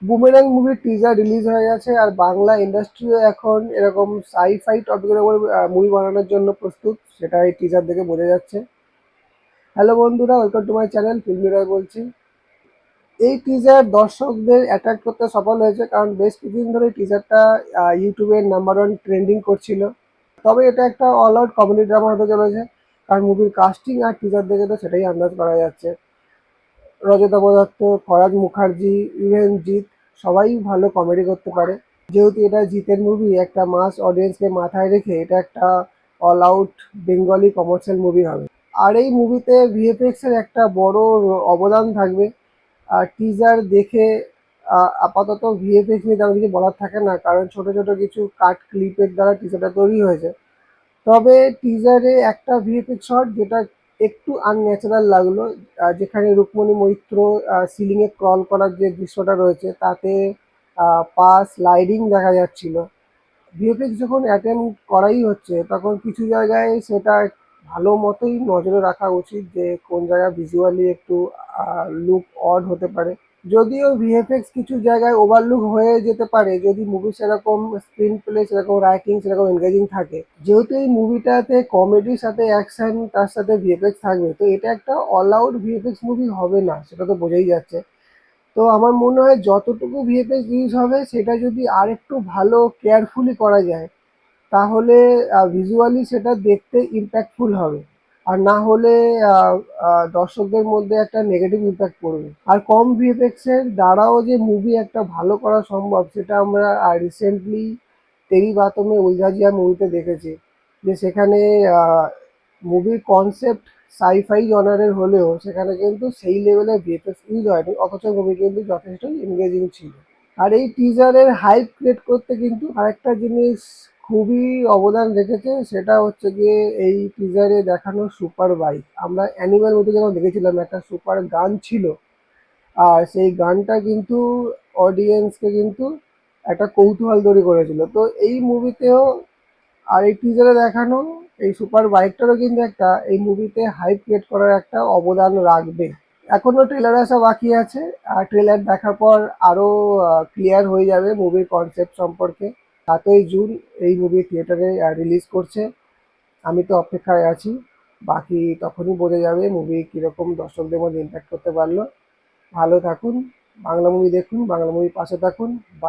Boomerang মুভির teaser release হয়ে গেছে, আর বাংলা ইন্ডাস্ট্রিও এখন এরকম সাই-ফাই টপিকের উপর মুভি বানানোর জন্য প্রস্তুত, সেটা এই টিজার দেখে বোঝা যাচ্ছে। হ্যালো বন্ধুরা, welcome to my channel filmy Roy বলছি। এই টিজার দর্শকদের অ্যাট্রাক্ট করতে সফল হয়েছে, কারণ বেশ কিছুদিন ধরে টিজারটা ইউটিউবের নাম্বার 1 ট্রেন্ডিং করছিল। তবে এটা একটা অল আউট কমেডি ড্রামা হতে চলেছে, কারণ মুভির কাস্টিং আর টিজার দেখে তো সেটাই আন্দাজ করা যাচ্ছে। রজতাভ দত্ত, ফরাজ মুখার্জি, ইভেন জিৎ, সবাই ভালো কমেডি করতে পারে। যেহেতু এটা জিতের মুভি, একটা মাস অডিয়েন্সকে মাথায় রেখে এটা একটা all out Bengali commercial movie হবে। আর এই মুভিতে ভিএফএক্স এর একটা বড় অবদান থাকবে। আর টিজার দেখে আপাতত ভিএফএক্স নিয়ে তেমন কিছু বলার থাকে না, কারণ ছোট ছোট কিছু কাট ক্লিপের দ্বারা টিজারটা তৈরি হয়েছে। তবে টিজারে একটা ভিএফএক্স শট যেটা একটু আনন্যাচারাল লাগলো, যেখানে রুক্মণী মৈত্র সিলিংয়ে ক্রল করার যে দৃশ্যটা রয়েছে তাতে পা স্লাইডিং দেখা যাচ্ছিল। ভিএফএক্স যখন অ্যাটেম্প করাই হচ্ছে তখন কিছু জায়গায় সেটা ভালো মতোই নজরে রাখা উচিত, যে কোন জায়গায় ভিজুয়ালি একটু লুক অড হতে পারে। যদিও ভিএফএক্স কিছু জায়গায় ওভারলুক হয়ে যেতে পারে যদি মুভি সেরকম স্ক্রিন প্লে, সেরকম রাইটিং, সেরকম এনগেজিং থাকে। যেহেতু এই মুভিটাতে কমেডির সাথে অ্যাকশন তার সাথে ভিএফএক্স থাকবে, তো এটা একটা অল আউট ভিএফএক্স মুভি হবে না, সেটা তো বোঝাই যাচ্ছে। তো আমার মনে হয় যতটুকু ভিএফএক্স ইউজ হবে সেটা যদি আরেকটু ভালো কেয়ারফুলি করা যায়, তাহলে ভিজুয়ালি সেটা দেখতে ইম্প্যাক্টফুল হবে। আর না হলে দর্শকদের মধ্যে একটা নেগেটিভ ইম্প্যাক্ট পড়বে। আর কম ভিএফএক্স এর দ্বারাও যে মুভি একটা ভালো করা সম্ভব, সেটা আমরা রিসেন্টলি তেরি বাতোঁ মে উলঝা জিয়া মুভিতে দেখেছি। যে সেখানে মুভির কনসেপ্ট সাই-ফাই জনারের হলেও সেখানে কিন্তু সেই লেভেলের ভিএফএক্স ইউজ হয়নি, অথচ মুভি কিন্তু যথেষ্টই এনগেজিং ছিল। আর এই টিজারের হাইপ ক্রিয়েট করতে কিন্তু আরেকটা জিনিস খুবই অবদান রেখেছে, সেটা হচ্ছে গিয়ে এই টিজারে দেখানো সুপার বাইক। আমরা অ্যানিমাল মুভি যখন দেখেছিলাম একটা সুপার গান ছিল, আর সেই গানটা কিন্তু অডিয়েন্সকে কিন্তু একটা কৌতূহল তৈরি করেছিল। তো এই মুভিতেও আর এই টিজারে দেখানো এই সুপার বাইকটারও কিন্তু একটা এই মুভিতে হাইপ ক্রিয়েট করার একটা অবদান রাখবে। এখনো ট্রেলার আসা বাকি আছে, আর ট্রেলার দেখার পর আরো ক্লিয়ার হয়ে যাবে মুভির কনসেপ্ট সম্পর্কে। 7ই জুন এই মুভি থিয়েটারে রিলিজ করছে। আমি তো অপেক্ষায় আছি। বাকি তখনই বোঝা যাবে মুভি কিরকম দর্শকদের মধ্যে ইম্প্যাক্ট করতে পারলো। ভালো থাকুন, বাংলা মুভি দেখুন, বাংলা মুভির পাশে থাকুন। বাই।